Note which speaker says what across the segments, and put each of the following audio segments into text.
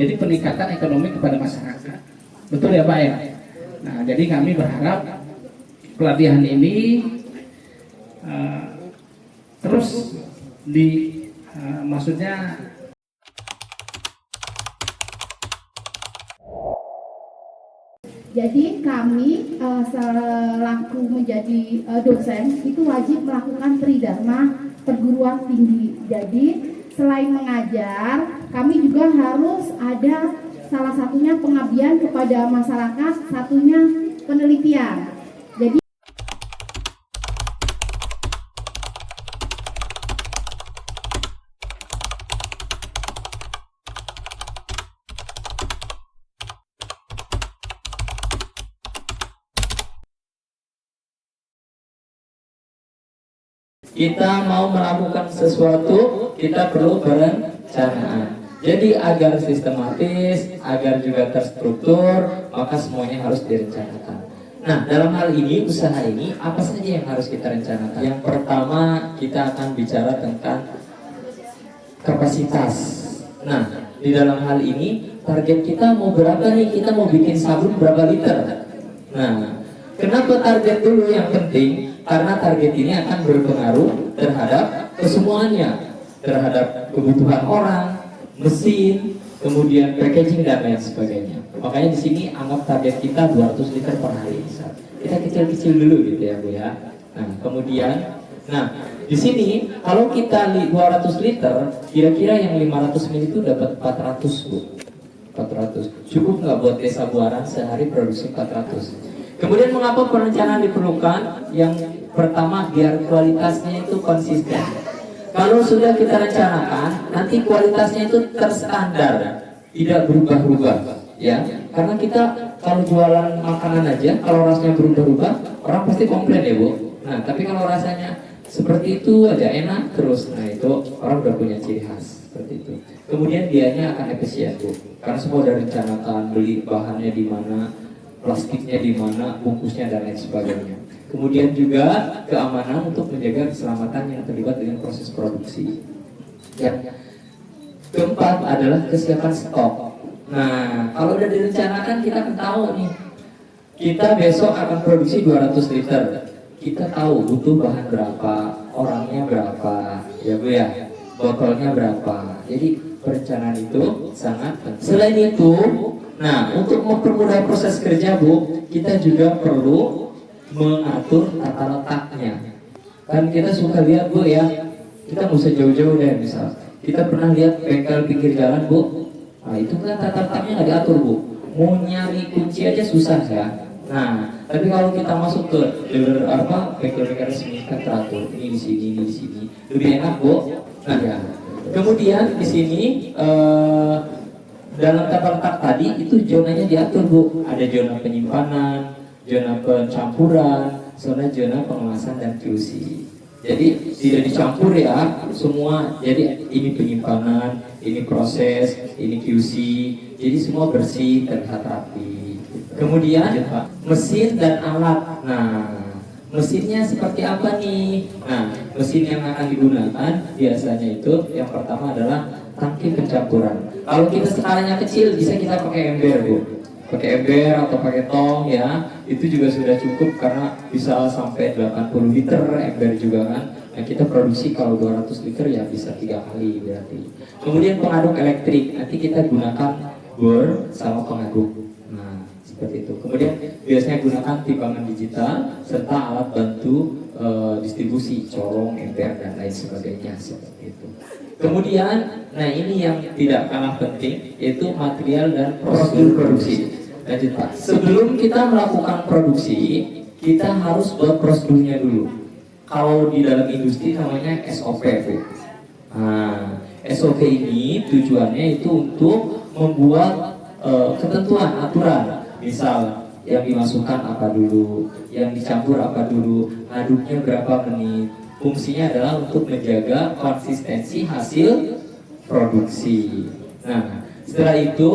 Speaker 1: jadi peningkatan ekonomi kepada masyarakat. Betul ya Pak ya? Nah, jadi kami berharap pelatihan ini terus maksudnya
Speaker 2: jadi kami selaku menjadi dosen itu wajib melakukan tridharma perguruan tinggi. Jadi selain mengajar, kami juga harus ada salah satunya pengabdian kepada masyarakat, satunya penelitian. Jadi
Speaker 3: kita mau melakukan sesuatu, kita perlu perencanaan. Jadi agar sistematis, agar juga terstruktur, maka semuanya harus direncanakan. Nah, dalam hal ini, usaha ini, apa saja yang harus kita rencanakan? Yang pertama, kita akan bicara tentang kapasitas. Nah, di dalam hal ini, target kita mau berapa nih? Kita mau bikin sabun berapa liter? Nah, kenapa target dulu yang penting? Karena target ini akan berpengaruh terhadap kesemuanya, terhadap kebutuhan orang, mesin, kemudian packaging dan lain sebagainya. Makanya di sini anggap target kita 200 liter per hari. Kita kecil-kecil dulu gitu ya Bu ya. Nah, kemudian, di sini kalau kita 200 liter, kira-kira yang 500 ml itu dapat 400 Bu. 400. Cukup nggak buat desa Buaran sehari produksi 400? Kemudian mengapa perencanaan diperlukan? Yang pertama, biar kualitasnya itu konsisten. Kalau sudah kita rencanakan, nanti kualitasnya itu terstandar, tidak berubah-ubah, ya. Karena kita kalau jualan makanan aja, kalau rasanya berubah-ubah, orang pasti komplain ya Bu. Nah, tapi kalau rasanya seperti itu aja enak terus, nah itu orang udah punya ciri khas seperti itu. Kemudian biayanya akan efisien Bu, karena semua udah rencanakan, beli bahannya di mana, plastiknya di mana, bungkusnya dan lain sebagainya. Kemudian juga keamanan untuk menjaga keselamatan yang terlibat dengan proses produksi. Yang keempat adalah kesiapan stok. Nah, kalau udah direncanakan kita akan tahu nih, kita besok akan produksi 200 liter. Kita tahu butuh bahan berapa, orangnya berapa, ya Bu ya, botolnya berapa. Jadi perencanaan itu sangat penting. Selain itu, nah, untuk mempermudah proses kerja Bu, kita juga perlu mengatur tata letaknya. Kan kita suka lihat Bu ya, kita nggak usah jauh-jauh deh, misal kita pernah lihat bengkel pinggir jalan Bu. Nah, itu kan tata letaknya nggak diatur Bu. Mau nyari kunci aja susah ya. Nah, tapi kalau kita masuk ke bengkel-bengkel resmi kan teratur. Ini di sini, ini di sini. Lebih enak Bu. Nah ya. Kemudian di sini dalam tata letak tadi itu zonanya diatur Bu. Ada zona penyimpanan, zona pencampuran, zona pengemasan dan QC. Jadi tidak dicampur ya semua. Jadi ini penyimpanan, ini proses, ini QC. Jadi semua bersih, terlihat rapi. Kemudian mesin dan alat. Nah, mesinnya seperti apa nih? Nah, mesin yang akan digunakan biasanya itu yang pertama adalah tangki pencampuran. Kalau kita skalanya kecil bisa kita pakai ember Bu. Pakai ember atau pakai tong ya, itu juga sudah cukup karena bisa sampai 80 liter ember juga kan. Nah, kita produksi kalau 200 liter ya bisa 3 kali berarti. Kemudian pengaduk elektrik, nanti kita gunakan bor sama pengaduk. Nah, seperti itu. Kemudian biasanya gunakan timbangan digital serta alat bantu distribusi, corong, ember dan lain sebagainya seperti itu. Kemudian, nah ini yang tidak kalah penting, yaitu material dan prosedur produksi. Lanjut Pak. Sebelum kita melakukan produksi, kita harus buat prosedurnya dulu. Kalau di dalam industri namanya SOP. Nah, SOP ini tujuannya itu untuk membuat ketentuan, aturan. Misal yang dimasukkan apa dulu, yang dicampur apa dulu, ngaduknya berapa menit. Fungsinya adalah untuk menjaga konsistensi hasil produksi. Nah, setelah itu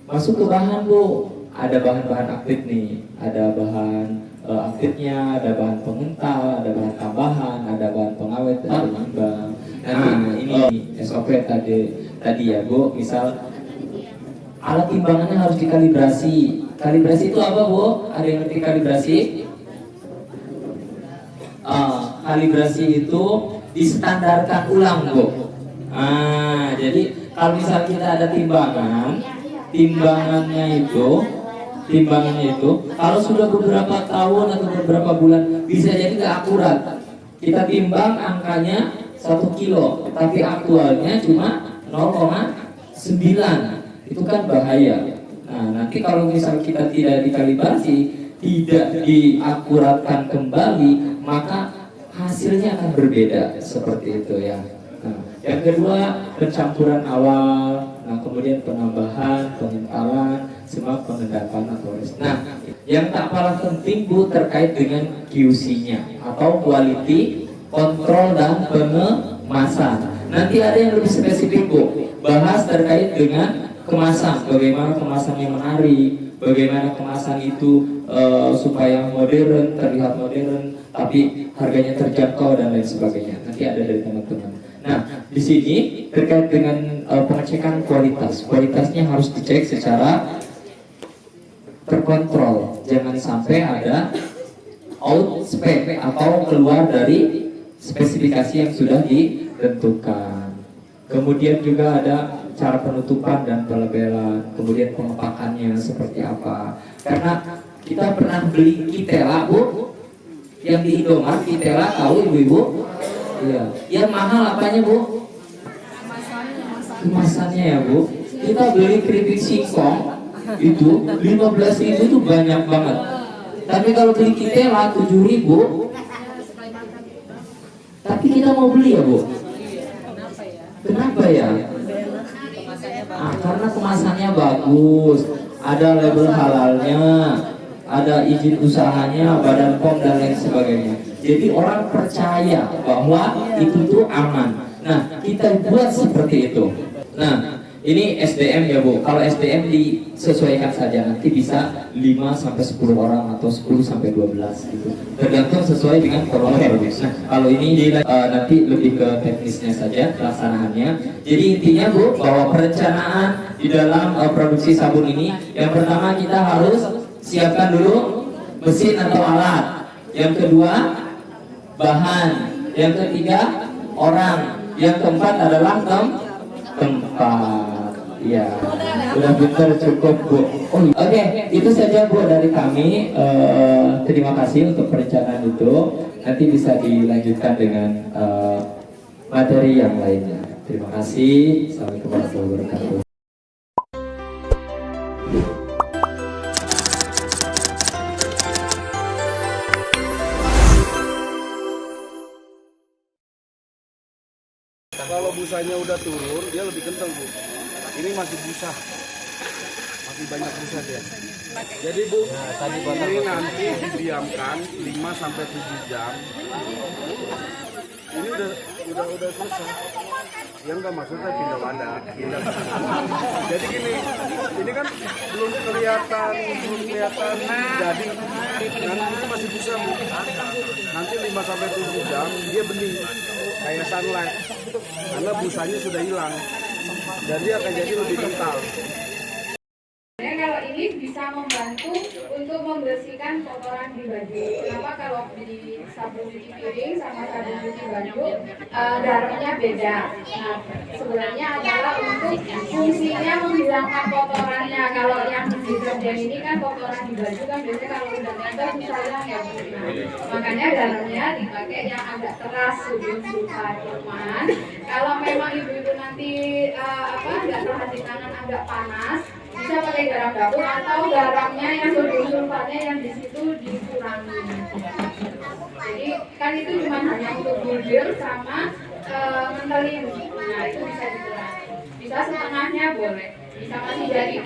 Speaker 3: masuk ke bahan Bu. Ada bahan-bahan aktif nih, ada bahan aktifnya, ada bahan pengental, ada bahan tambahan, ada bahan pengawet, ada penyeimbang. Nah, ini SOP tadi ya Bu, misal alat timbangannya harus dikalibrasi. Kalibrasi itu apa, Bu? Ada yang ngerti kalibrasi? Kalibrasi itu distandarkan ulang, Bu. Jadi kalau misal kita ada timbangannya itu kalau sudah beberapa tahun atau beberapa bulan bisa jadi nggak akurat. Kita timbang angkanya 1 kilo, tapi aktualnya cuma 0,9. Itu kan bahaya. Nah, nanti kalau misal kita tidak dikalibrasi, tidak diakuratkan kembali, maka hasilnya akan berbeda seperti itu ya. Nah, yang kedua pencampuran awal, nah kemudian penambahan, pengentalan, sama pengendapan atau rest. Nah, yang tak kalah penting Bu terkait dengan QC-nya atau quality control dan pengemasan. Nanti ada yang lebih spesifik Bu, bahas terkait dengan kemasan, bagaimana kemasan yang menarik, bagaimana kemasan itu supaya modern, terlihat modern, tapi harganya terjangkau dan lain sebagainya. Nanti ada dari teman-teman. Nah, di sini terkait dengan pengecekan kualitasnya harus dicek secara terkontrol. Jangan sampai ada out spec atau keluar dari spesifikasi yang sudah ditentukan. Kemudian juga ada cara penutupan dan pelebelan, kemudian pengepakannya seperti apa. Karena kita pernah beli Kitela, Bu, yang di Indomaret, Kitela, tahu ibu-ibu? Iya. Yang mahal apanya, Bu? Kemasannya ya, Bu. Kita beli keripik singkong itu 15.000 itu banyak banget. Tapi kalau beli Kitela 7.000, tapi kita mau beli ya, Bu? Kenapa ya? Karena kemasannya bagus, ada label halalnya, ada izin usahanya, Badan POM dan lain sebagainya. Jadi orang percaya bahwa itu tuh aman. Nah, kita buat seperti itu. Nah, ini SDM ya, Bu. Kalau SDM disesuaikan saja, nanti bisa 5-10 orang atau 10-12 gitu. Tergantung sesuai dengan volume. Nah, kalau ini nanti lebih ke teknisnya saja pelaksanaannya. Jadi intinya, Bu, bahwa perencanaan di dalam produksi sabun ini, yang pertama kita harus siapkan dulu mesin atau alat. Yang kedua, bahan. Yang ketiga, orang. Yang keempat adalah tempat. Ya, sudah benar cukup, Bu. Oke, itu saja, Bu, dari kami. Terima kasih untuk perencanaan itu. Nanti bisa dilanjutkan dengan materi yang lainnya. Terima kasih. Assalamualaikum warahmatullahi wabarakatuh.
Speaker 4: Kalau busanya udah turun, dia lebih kental, Bu. Ini masih busa, masih banyak busa dia. Jadi, Bu, ini nanti didiamkan 5-7 jam. Ini udah selesai. Yang nggak maksudnya pindah wadah, pindah. Jadi gini, ini kan belum kelihatan jadi. Nanti ini masih busa, Bu. Nanti 5-7 jam dia bening kayak sunlight. Karena busanya sudah hilang dan dia akan jadi lebih kental.
Speaker 2: Kalau ini bisa membantu untuk membersihkan kotoran di baju. Kenapa kalau di sabun cuci piring sama sabun cuci baju garamnya beda. Nah, sebenarnya adalah untuk fungsinya menghilangkan kotorannya. Kalau yang deterjen ini kan kotoran di baju kan biasanya kalau udah nempel susah hilang ya. Makanya garamnya dipakai yang agak keras sodium sulfat. Cuman kalau memang ibu-ibu nanti nggak tahan di tangan agak panas, bisa pakai garam dapur atau garamnya yang sodium sulfatnya yang di situ dikurangi. Jadi kan itu cuma hanya untuk bulir sama mentelin. Nah itu bisa dikurangi. Bisa setengahnya boleh. Bisa masih jadi